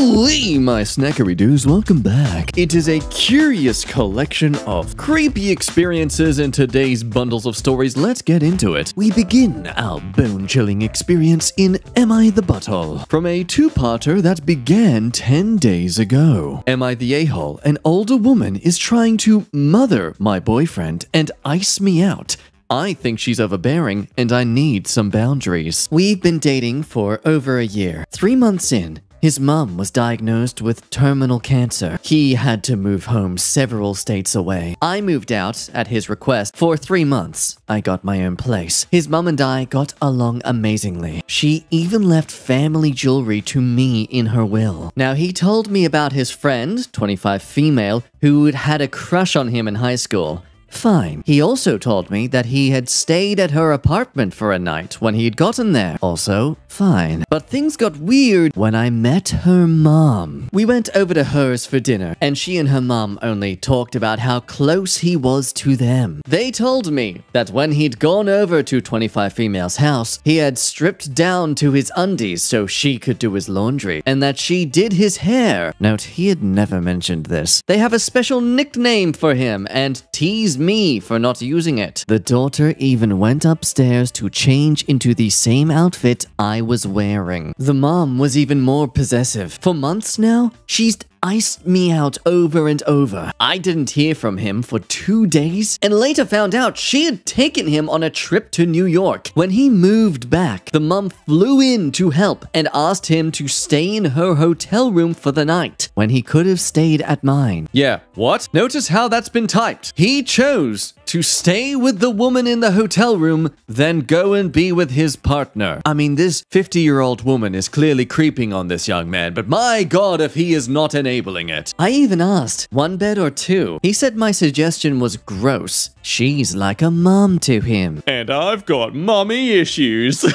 Holy my snackery-doos, welcome back. It is a curious collection of creepy experiences in today's bundles of stories. Let's get into it. We begin our bone-chilling experience in Am I the Butthole? From a two-parter that began 10 days ago. Am I the a-hole? An older woman is trying to mother my boyfriend and ice me out. I think she's overbearing, and I need some boundaries. We've been dating for over a year. 3 months in, his mom was diagnosed with terminal cancer. He had to move home several states away. I moved out at his request for 3 months. I got my own place. His mom and I got along amazingly. She even left family jewelry to me in her will. Now, he told me about his friend, 25 female, who'd had a crush on him in high school. Fine. He also told me that he had stayed at her apartment for a night when he'd gotten there. Also, fine. But things got weird when I met her mom. We went over to hers for dinner, and she and her mom only talked about how close he was to them. They told me that when he'd gone over to 25 Female's house, he had stripped down to his undies so she could do his laundry, and that she did his hair. Note, he had never mentioned this. They have a special nickname for him and teased me for not using it. The daughter even went upstairs to change into the same outfit I was wearing. The mom was even more possessive. For months now, she's iced me out over and over. I didn't hear from him for 2 days and later found out she had taken him on a trip to New York. When he moved back, the mom flew in to help and asked him to stay in her hotel room for the night when he could have stayed at mine. Yeah, what? Notice how that's been typed. He chose to stay with the woman in the hotel room, then go and be with his partner. I mean, this 50-year-old woman is clearly creeping on this young man, but my God, if he is not enabling it. I even asked, 1 bed or 2? He said my suggestion was gross. She's like a mom to him. And I've got mommy issues.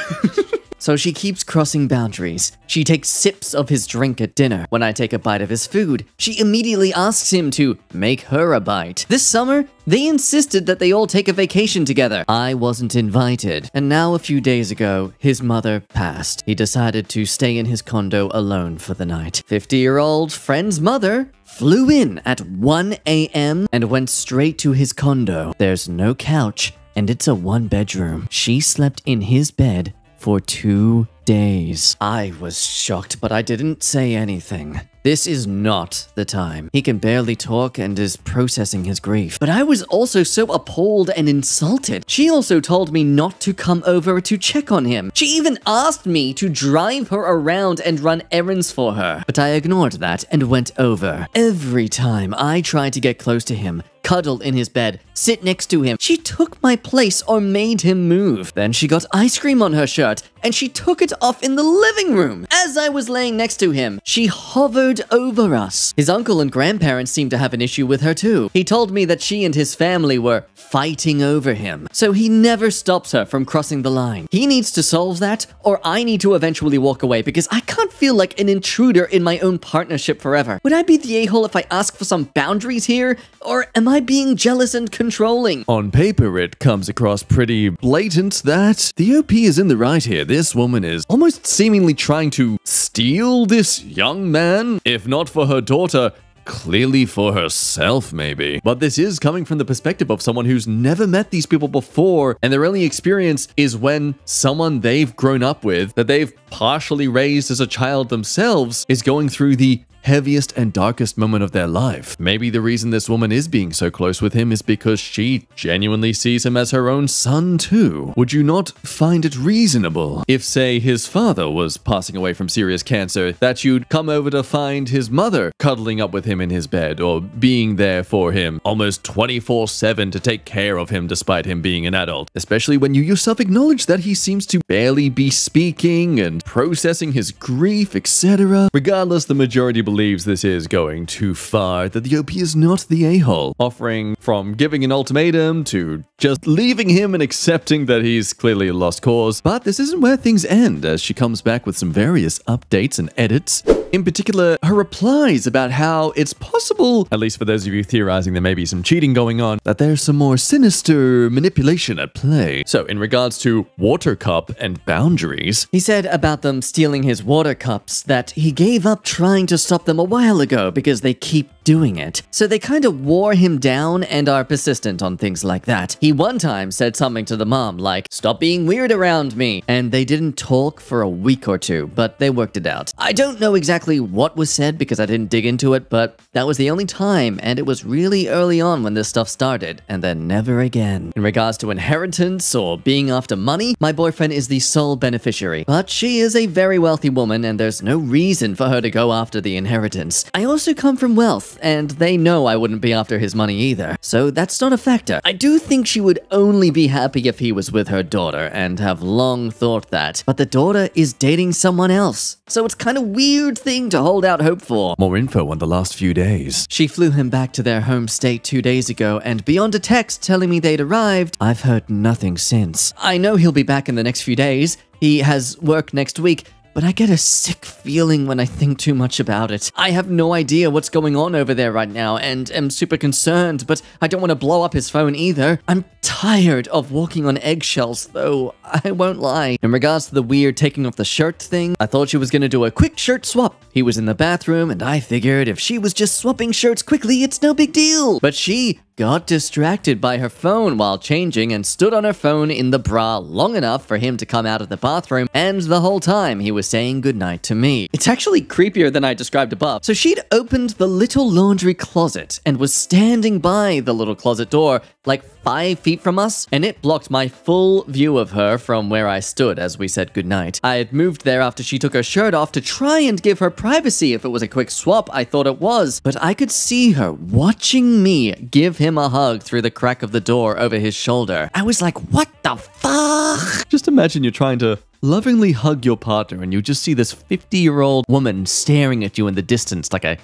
So she keeps crossing boundaries. She takes sips of his drink at dinner. When I take a bite of his food, she immediately asks him to make her a bite. This summer, they insisted that they all take a vacation together. I wasn't invited. And now a few days ago, his mother passed. He decided to stay in his condo alone for the night. 50-year-old friend's mother flew in at 1 a.m. and went straight to his condo. There's no couch, and it's a 1-bedroom. She slept in his bed for 2 days. I was shocked, but I didn't say anything. This is not the time. He can barely talk and is processing his grief. But I was also so appalled and insulted. She also told me not to come over to check on him. She even asked me to drive her around and run errands for her. But I ignored that and went over. Every time I tried to get close to him, cuddle in his bed, sit next to him, she took my place or made him move. Then she got ice cream on her shirt, and she took it off in the living room. As I was laying next to him, she hovered over us. His uncle and grandparents seemed to have an issue with her too. He told me that she and his family were fighting over him, so he never stops her from crossing the line. He needs to solve that, or I need to eventually walk away because I can't feel like an intruder in my own partnership forever. Would I be the a-hole if I ask for some boundaries here, or am I being jealous and controlling? On paper, it comes across pretty blatant that the OP is in the right here. This woman is almost seemingly trying to steal this young man, if not for her daughter, clearly for herself, maybe. But this is coming from the perspective of someone who's never met these people before, and their only experience is when someone they've grown up with, that they've partially raised as a child themselves, is going through the heaviest and darkest moment of their life. Maybe the reason this woman is being so close with him is because she genuinely sees him as her own son too. Would you not find it reasonable if, say, his father was passing away from serious cancer, that you'd come over to find his mother cuddling up with him in his bed or being there for him almost 24/7 to take care of him despite him being an adult? Especially when you yourself acknowledge that he seems to barely be speaking and processing his grief, etc. Regardless, the majority believes this is going too far, that the OP is not the a-hole, offering from giving an ultimatum to just leaving him and accepting that he's clearly a lost cause. But this isn't where things end, as she comes back with some various updates and edits. In particular, her replies about how it's possible, at least for those of you theorizing there may be some cheating going on, that there's some more sinister manipulation at play. So in regards to water cup and boundaries, he said about them stealing his water cups that he gave up trying to stop them a while ago because they keep doing it. So they kind of wore him down and are persistent on things like that. He one time said something to the mom like, "Stop being weird around me." And they didn't talk for a week or two, but they worked it out. I don't know exactly what was said because I didn't dig into it, but that was the only time, and it was really early on when this stuff started, and then never again. In regards to inheritance or being after money, my boyfriend is the sole beneficiary, but she is a very wealthy woman and there's no reason for her to go after the inheritance. I also come from wealth, and they know I wouldn't be after his money either, so that's not a factor. I do think she would only be happy if he was with her daughter, and have long thought that, but the daughter is dating someone else, so it's kind of weird thing to hold out hope for. More info on the last few days. She flew him back to their home state 2 days ago, and beyond a text telling me they'd arrived, I've heard nothing since. I know he'll be back in the next few days. He has work next week, but I get a sick feeling when I think too much about it. I have no idea what's going on over there right now and am super concerned, but I don't want to blow up his phone either. I'm tired of walking on eggshells, though, I won't lie. In regards to the weird taking off the shirt thing, I thought she was gonna do a quick shirt swap. He was in the bathroom, and I figured if she was just swapping shirts quickly, it's no big deal. But she got distracted by her phone while changing and stood on her phone in the bra long enough for him to come out of the bathroom, and the whole time he was saying goodnight to me. It's actually creepier than I described above. So she'd opened the little laundry closet and was standing by the little closet door like 5 feet from us, and it blocked my full view of her from where I stood as we said goodnight. I had moved there after she took her shirt off to try and give her privacy if it was a quick swap. I thought it was, but I could see her watching me give him a hug through the crack of the door over his shoulder. I was like, what the fuck? Just imagine you're trying to lovingly hug your partner and you just see this 50-year-old woman staring at you in the distance like a,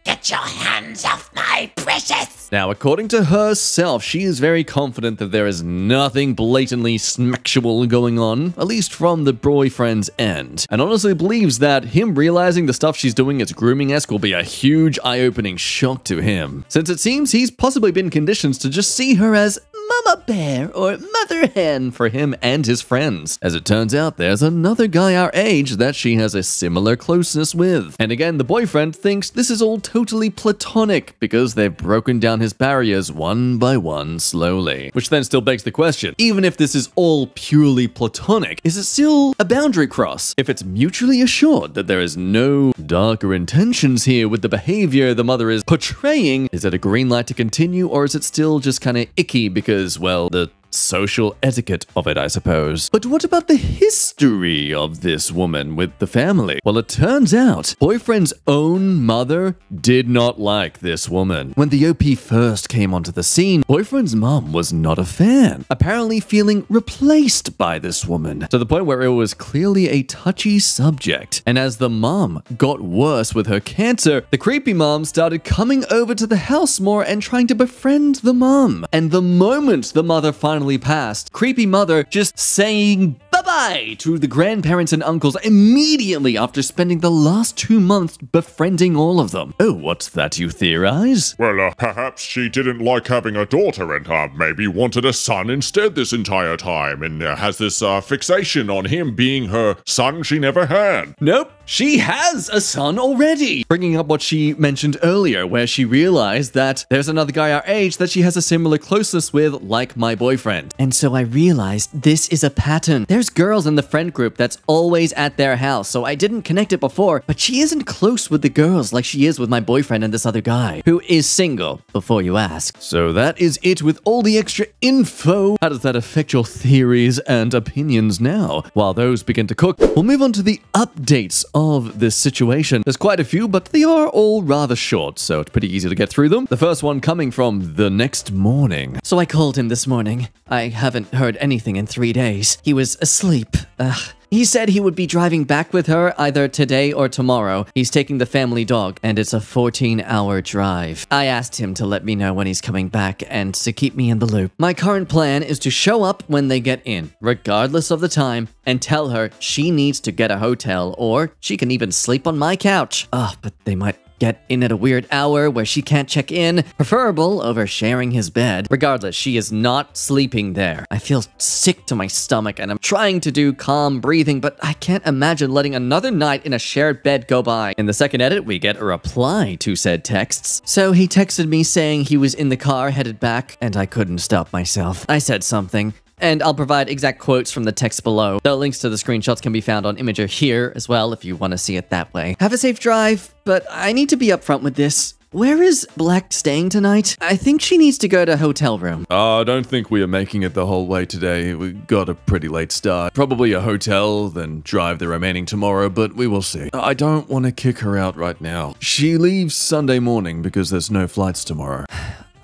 "Get your hands off my precious!" Now, according to herself, she is very confident that there is nothing blatantly sexual going on, at least from the boyfriend's end, and honestly believes that him realizing the stuff she's doing is grooming-esque will be a huge eye-opening shock to him, since it seems he's possibly been conditioned to just see her as Mama Bear or Mother Hen for him and his friends. As it turns out, there's another guy our age that she has a similar closeness with. And again, the boyfriend thinks this is all totally platonic because they've broken down his barriers one by one slowly. Which then still begs the question, even if this is all purely platonic, is it still a boundary cross? If it's mutually assured that there is no darker intentions here with the behavior the mother is portraying, is it a green light to continue, or is it still just kind of icky because, well, the social etiquette of it, I suppose. But what about the history of this woman with the family? Well, it turns out boyfriend's own mother did not like this woman. When the OP first came onto the scene, boyfriend's mom was not a fan, apparently feeling replaced by this woman, to the point where it was clearly a touchy subject. And as the mom got worse with her cancer, the creepy mom started coming over to the house more and trying to befriend the mom. And the moment the mother finally passed, creepy mother just saying bye-bye to the grandparents and uncles immediately after spending the last 2 months befriending all of them. Oh, what's that you theorize? Well, perhaps she didn't like having a daughter and maybe wanted a son instead this entire time, and has this fixation on him being her son she never had. Nope, she has a son already. Bringing up what she mentioned earlier, where she realized that there's another guy our age that she has a similar closeness with, like my boyfriend. And so I realized this is a pattern. There's girls in the friend group that's always at their house, so I didn't connect it before, but she isn't close with the girls like she is with my boyfriend and this other guy, who is single, before you ask. So that is it with all the extra info. How does that affect your theories and opinions now? While those begin to cook, we'll move on to the updates of this situation. There's quite a few, but they are all rather short, so it's pretty easy to get through them. The first one coming from the next morning. So I called him this morning. I haven't heard anything in 3 days. He was asleep. He said he would be driving back with her either today or tomorrow. He's taking the family dog, and it's a 14-hour drive. I asked him to let me know when he's coming back and to keep me in the loop. My current plan is to show up when they get in, regardless of the time, and tell her she needs to get a hotel, or she can even sleep on my couch. But they might get in at a weird hour where she can't check in, preferable over sharing his bed. Regardless, she is not sleeping there. I feel sick to my stomach and I'm trying to do calm breathing, but I can't imagine letting another night in a shared bed go by. In the second edit, we get a reply to said texts. So he texted me saying he was in the car headed back, and I couldn't stop myself. I said something, and I'll provide exact quotes from the text below. The links to the screenshots can be found on Imager here as well if you want to see it that way. Have a safe drive, but I need to be upfront with this. Where is Black staying tonight? I think she needs to go to hotel room. I don't think we are making it the whole way today. We got a pretty late start. Probably a hotel, then drive the remaining tomorrow, but we will see. I don't want to kick her out right now. She leaves Sunday morning because there's no flights tomorrow.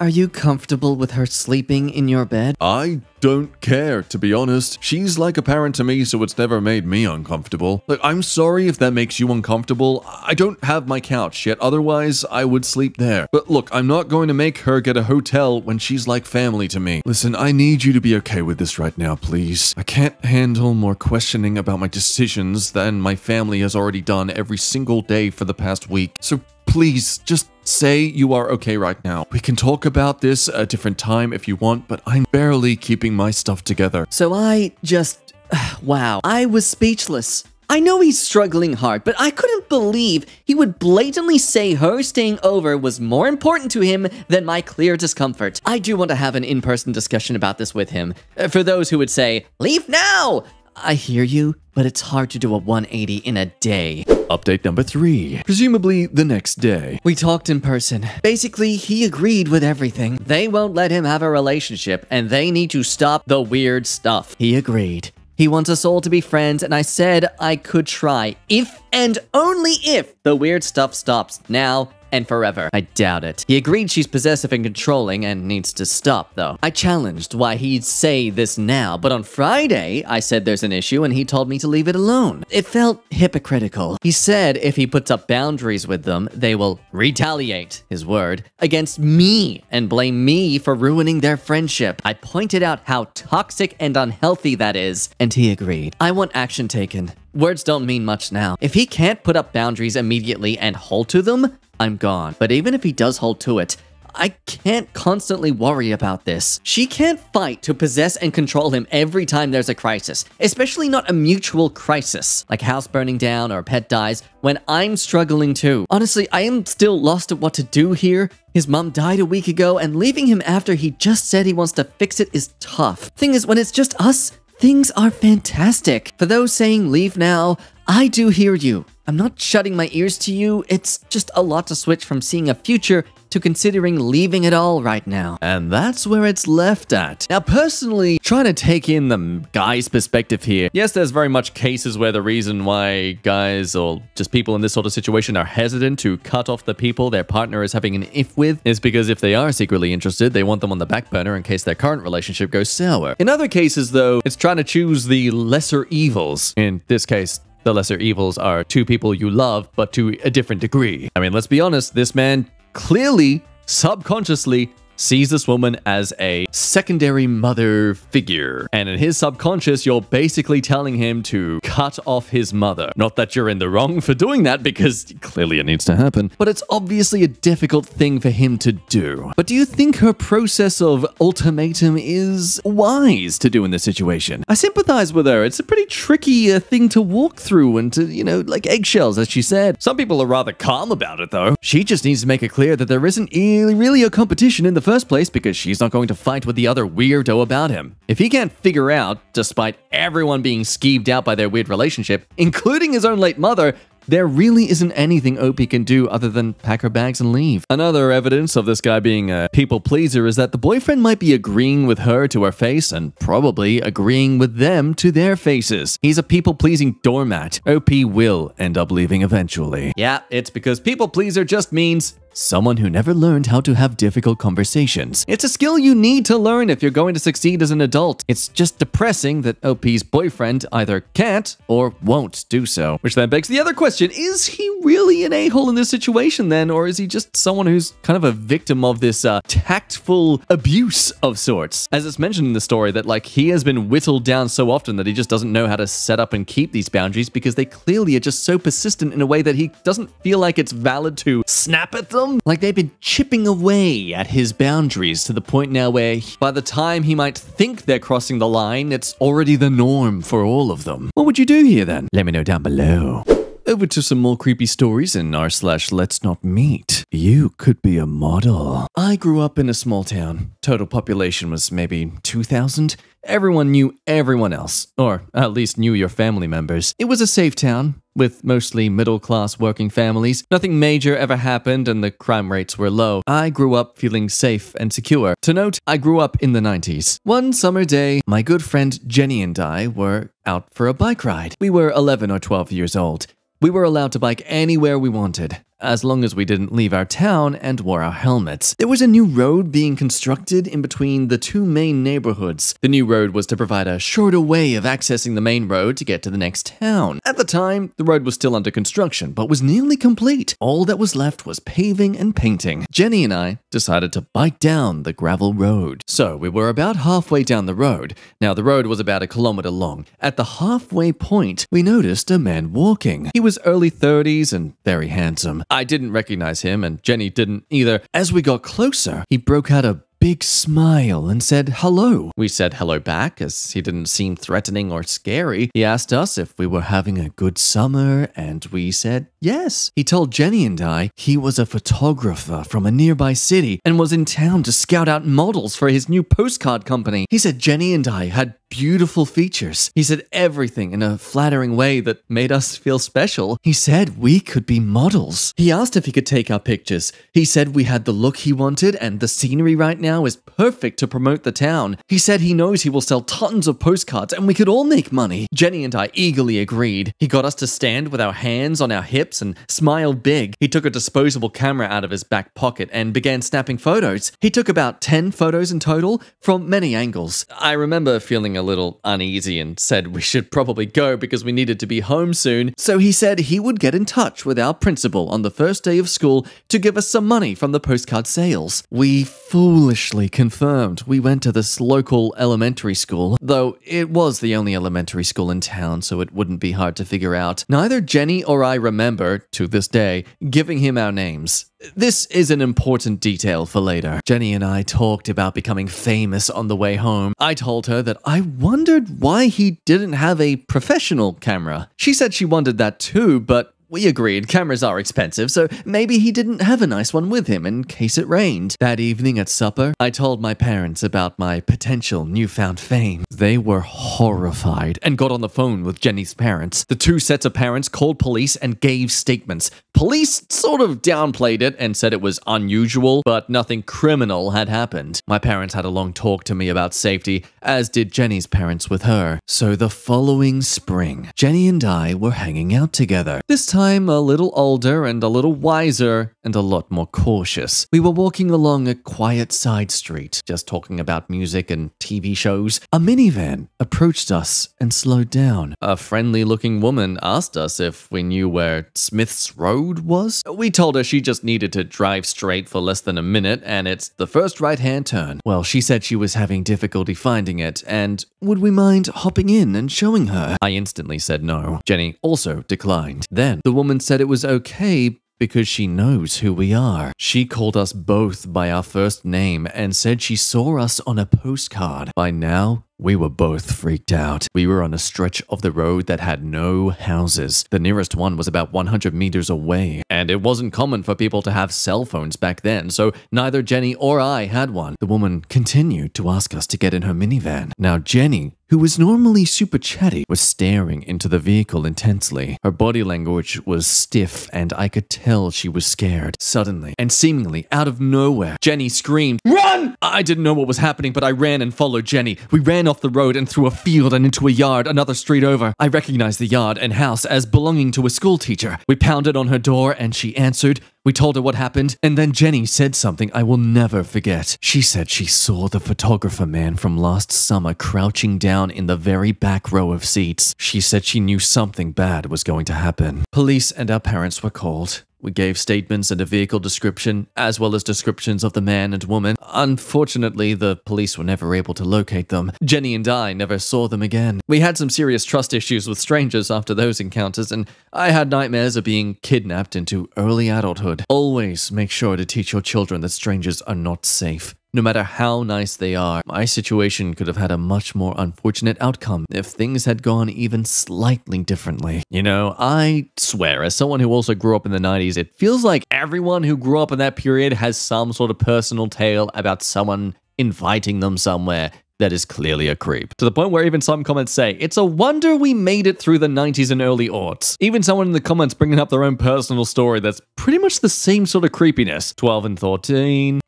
Are you comfortable with her sleeping in your bed? I don't care, to be honest. She's like a parent to me, so it's never made me uncomfortable. Look, I'm sorry if that makes you uncomfortable. I don't have my couch yet, otherwise I would sleep there. But look, I'm not going to make her get a hotel when she's like family to me. Listen, I need you to be okay with this right now, please. I can't handle more questioning about my decisions than my family has already done every single day for the past week. So please, just say you are okay right now. We can talk about this a different time if you want, but I'm barely keeping my stuff together. So I just... wow. I was speechless. I know he's struggling hard, but I couldn't believe he would blatantly say her staying over was more important to him than my clear discomfort. I do want to have an in-person discussion about this with him. For those who would say, leave now! I hear you, but it's hard to do a 180 in a day. Update number 3. Presumably the next day. We talked in person. Basically, he agreed with everything. They won't let him have a relationship, and they need to stop the weird stuff. He agreed. He wants us all to be friends, and I said I could try, if and only if the weird stuff stops now and forever. I doubt it. He agreed she's possessive and controlling and needs to stop, though. I challenged why he'd say this now, but on Friday, I said there's an issue and he told me to leave it alone. It felt hypocritical. He said if he puts up boundaries with them, they will retaliate, his word, against me and blame me for ruining their friendship. I pointed out how toxic and unhealthy that is, and he agreed. I want action taken. Words don't mean much now. If he can't put up boundaries immediately and hold to them, I'm gone. But even if he does hold to it, I can't constantly worry about this. She can't fight to possess and control him every time there's a crisis, especially not a mutual crisis, like house burning down or a pet dies, when I'm struggling too. Honestly, I am still lost at what to do here. His mom died a week ago, and leaving him after he just said he wants to fix it is tough. Thing is, when it's just us, things are fantastic. For those saying leave now, I do hear you. I'm not shutting my ears to you, it's just a lot to switch from seeing a future to considering leaving it all right now. And that's where it's left at. Now, personally, trying to take in the guy's perspective here. Yes, there's very much cases where the reason why guys or just people in this sort of situation are hesitant to cut off the people their partner is having an if with is because if they are secretly interested, they want them on the back burner in case their current relationship goes sour. In other cases, though, it's trying to choose the lesser evils. In this case, the lesser evils are two people you love, but to a different degree. I mean, let's be honest, this man clearly, subconsciously, sees this woman as a secondary mother figure. And in his subconscious, you're basically telling him to cut off his mother. Not that you're in the wrong for doing that, because clearly it needs to happen, but it's obviously a difficult thing for him to do. But do you think her process of ultimatum is wise to do in this situation? I sympathize with her. It's a pretty tricky thing to walk through and to, you know, like eggshells, as she said. Some people are rather calm about it, though. She just needs to make it clear that there isn't really a competition in the first place because she's not going to fight with the other weirdo about him. If he can't figure out, despite everyone being skeeved out by their weird relationship, including his own late mother, there really isn't anything OP can do other than pack her bags and leave. Another evidence of this guy being a people pleaser is that the boyfriend might be agreeing with her to her face and probably agreeing with them to their faces. He's a people-pleasing doormat. OP will end up leaving eventually. Yeah, it's because people pleaser just means Someone who never learned how to have difficult conversations. It's a skill you need to learn if you're going to succeed as an adult. It's just depressing that OP's boyfriend either can't or won't do so. Which then begs the other question, is he really an a-hole in this situation then, or is he just someone who's kind of a victim of this tactful abuse of sorts? As it's mentioned in the story that like he has been whittled down so often that he just doesn't know how to set up and keep these boundaries because they clearly are just so persistent in a way that he doesn't feel like it's valid to snap at them. Like they've been chipping away at his boundaries to the point now where by the time he might think they're crossing the line, it's already the norm for all of them. What would you do here then? Let me know down below. Over to some more creepy stories in r/let's not meet. You could be a model. I grew up in a small town. Total population was maybe 2,000. Everyone knew everyone else, or at least knew your family members. It was a safe town, with mostly middle-class working families. Nothing major ever happened and the crime rates were low. I grew up feeling safe and secure. To note, I grew up in the 90s. One summer day, my good friend Jenny and I were out for a bike ride. We were 11 or 12 years old. We were allowed to bike anywhere we wanted, as long as we didn't leave our town and wore our helmets. There was a new road being constructed in between the two main neighborhoods. The new road was to provide a shorter way of accessing the main road to get to the next town. At the time, the road was still under construction, but was nearly complete. All that was left was paving and painting. Jenny and I decided to bike down the gravel road. So we were about halfway down the road. Now, the road was about 1 kilometer long. At the halfway point, we noticed a man walking. He was early 30s and very handsome. I didn't recognize him, and Jenny didn't either. As we got closer, he broke out a big smile and said hello. We said hello back, as he didn't seem threatening or scary. He asked us if we were having a good summer, and we said yes. He told Jenny and I he was a photographer from a nearby city and was in town to scout out models for his new postcard company. He said Jenny and I had beautiful features. He said everything in a flattering way that made us feel special. He said we could be models. He asked if he could take our pictures. He said we had the look he wanted and the scenery right now is perfect to promote the town. He said he knows he will sell tons of postcards and we could all make money. Jenny and I eagerly agreed. He got us to stand with our hands on our hips and smiled big. He took a disposable camera out of his back pocket and began snapping photos. He took about 10 photos in total from many angles. I remember feeling a little uneasy and said we should probably go because we needed to be home soon. So he said he would get in touch with our principal on the first day of school to give us some money from the postcard sales. We foolishly confirmed. We went to this local elementary school, though it was the only elementary school in town, so it wouldn't be hard to figure out. Neither Jenny or I remember, to this day, giving him our names. This is an important detail for later. Jenny and I talked about becoming famous on the way home. I told her that I wondered why he didn't have a professional camera. She said she wondered that too, but we agreed cameras are expensive, so maybe he didn't have a nice one with him in case it rained. That evening at supper, I told my parents about my potential newfound fame. They were horrified and got on the phone with Jenny's parents. The two sets of parents called police and gave statements. Police sort of downplayed it and said it was unusual, but nothing criminal had happened. My parents had a long talk to me about safety, as did Jenny's parents with her. So the following spring, Jenny and I were hanging out together. This time a little older and a little wiser and a lot more cautious. We were walking along a quiet side street, just talking about music and TV shows. A minivan approached us and slowed down. A friendly-looking woman asked us if we knew where Smith's Road was. We told her she just needed to drive straight for less than a minute and it's the first right-hand turn. Well, she said she was having difficulty finding it and would we mind hopping in and showing her? I instantly said no. Jenny also declined. Then the woman said it was okay because she knows who we are. She called us both by our first name and said she saw us on a postcard. By now, we were both freaked out. We were on a stretch of the road that had no houses. The nearest one was about 100 meters away, and it wasn't common for people to have cell phones back then, so neither Jenny or I had one. The woman continued to ask us to get in her minivan. Now Jenny, who was normally super chatty, was staring into the vehicle intensely. Her body language was stiff, and I could tell she was scared. Suddenly, and seemingly out of nowhere, Jenny screamed, "Run!" I didn't know what was happening, but I ran and followed Jenny. We ran off the road and through a field and into a yard another street over. I recognized the yard and house as belonging to a school teacher. We pounded on her door and she answered. We told her what happened, and then Jenny said something I will never forget. She said she saw the photographer man from last summer crouching down in the very back row of seats. She said she knew something bad was going to happen. Police and our parents were called. We gave statements and a vehicle description, as well as descriptions of the man and woman. Unfortunately, the police were never able to locate them. Jenny and I never saw them again. We had some serious trust issues with strangers after those encounters, and I had nightmares of being kidnapped into early adulthood. Always make sure to teach your children that strangers are not safe. No matter how nice they are, my situation could have had a much more unfortunate outcome if things had gone even slightly differently. You know, I swear, as someone who also grew up in the 90s, it feels like everyone who grew up in that period has some sort of personal tale about someone inviting them somewhere that is clearly a creep. To the point where even some comments say, it's a wonder we made it through the 90s and early aughts. Even someone in the comments bringing up their own personal story that's pretty much the same sort of creepiness. 12 and 13.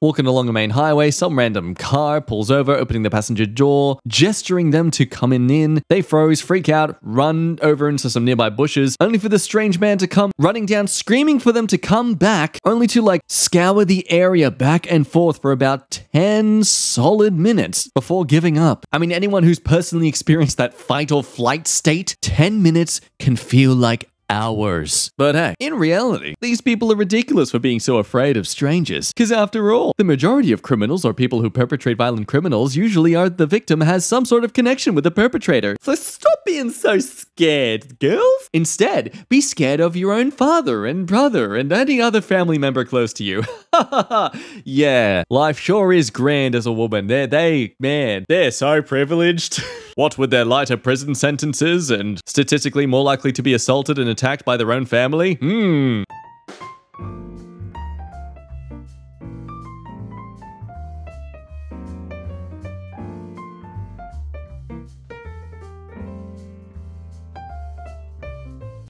Walking along the main highway, some random car pulls over, opening the passenger door, gesturing them to come in. They froze, freak out, run over into some nearby bushes, only for the strange man to come running down, screaming for them to come back, only to like scour the area back and forth for about 10 solid minutes before giving up. I mean, anyone who's personally experienced that fight or flight state, 10 minutes can feel like hours. But hey, in reality, these people are ridiculous for being so afraid of strangers. Because after all, the majority of criminals or people who perpetrate violent criminals usually are the victim has some sort of connection with the perpetrator. So stop being so scared, girls. Instead, be scared of your own father and brother and any other family member close to you. Yeah, life sure is grand as a woman. They're so privileged. What with their lighter prison sentences and statistically more likely to be assaulted and attacked by their own family?